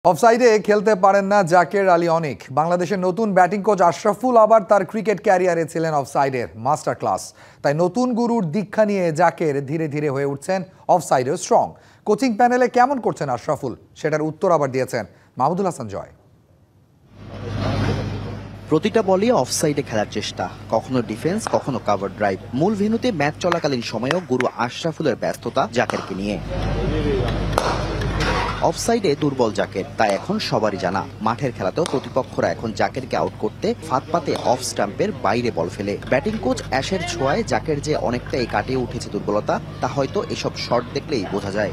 অফসাইডে খেলতে পারেন না জাকের আলী অনিক। বাংলাদেশের নতুন ব্যাটিং কোচ আশরাফুল আবার তার ক্রিকেট ক্যারিয়ারে ছিলেন অফসাইডের মাস্টার ক্লাস। তাই নতুন গুরুর দীক্ষা নিয়ে জাকের ধীরে ধীরে হয়ে উঠছেন অফসাইডে স্ট্রং। কোচিং প্যানেলে কেমন করছেন আশরাফুল, সেটার উত্তর আবার দিয়েছেন মাহমুদুল হাসান জয়। প্রতিটা বলই অফসাইডে খেলার চেষ্টা, কখনো ডিফেন্স কখনো কভার ড্রাইভ। মূল ভেন্যুতে ম্যাচ চলাকালীন সময়েও গুরু আশরাফুলের ব্যস্ততা জাকেরকে নিয়ে। অফসাইডে দুর্বল জাকের, তাই এখন সবারই জানা। মাঠের খেলাতেও প্রতিপক্ষরা এখন জাকেরকে আউট করতে ফাঁদ পাতে অফ স্টাম্পের বাইরে বল ফেলে। ব্যাটিং কোচ অ্যাশের ছোঁয়ায় জাকের যে অনেকটাই কাটিয়ে উঠেছে দুর্বলতা, তা হয়তো এসব শট দেখলেই বোঝা যায়।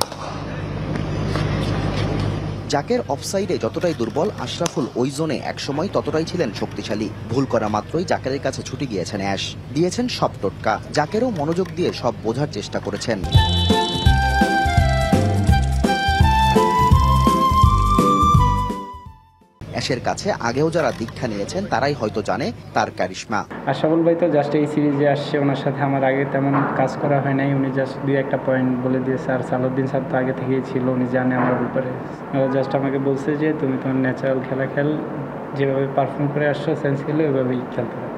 জাকের অফসাইডে যতটাই দুর্বল, আশরাফুল ওই জোনে একসময় ততটাই ছিলেন শক্তিশালী। ভুল করা মাত্রই জাকেরের কাছে ছুটে গিয়েছেন অ্যাশ, দিয়েছেন সব টোটকা। জাকেরও মনোযোগ দিয়ে সব বোঝার চেষ্টা করেছেন। অ্যাশের কাছে আগেও যারা দীক্ষা নিয়েছেন তারাই হয়তো জানে তার কারিশমা। আশরাফুল ভাই তো জাস্ট এই সিরিজে আসছে, ওনার সাথে আমার আগে তেমন কাজ করা হয় নাই। উনি জাস্ট দুই একটা পয়েন্ট বলে দিয়েছে। আর সালাউদ্দিন স্যার তো আগে থেকেই ছিল, উনি জানে আমার ব্যাপারে। জাস্ট আমাকে বলছে যে তুমি তোমার ন্যাচারাল খেলা খেল, যেভাবে পারফর্ম করে আসছো সেন্স খেলে ওইভাবেই খেলতে হবে।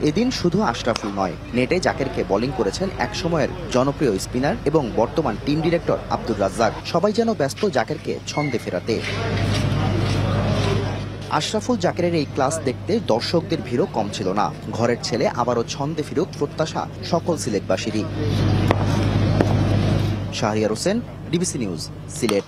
এদিন শুধু আশরাফুল নয়, নেটে জাকেরকে বোলিং করেছেন একসময়ের জনপ্রিয় স্পিনার এবং বর্তমান টিম ডিরেক্টর আব্দুর রাজ্জাক। সবাই যেন ব্যস্ত জাকেরকে ছন্দে ফেরাতে। আশরাফুল জাকেরের এই ক্লাস দেখতে দর্শকদের ভিড়ও কম ছিল না। ঘরের ছেলে আবারও ছন্দে ফিরুক প্রত্যাশা সকল সিলেটবাসীরই। Shahriar Hossain, DBC news, Sylhet.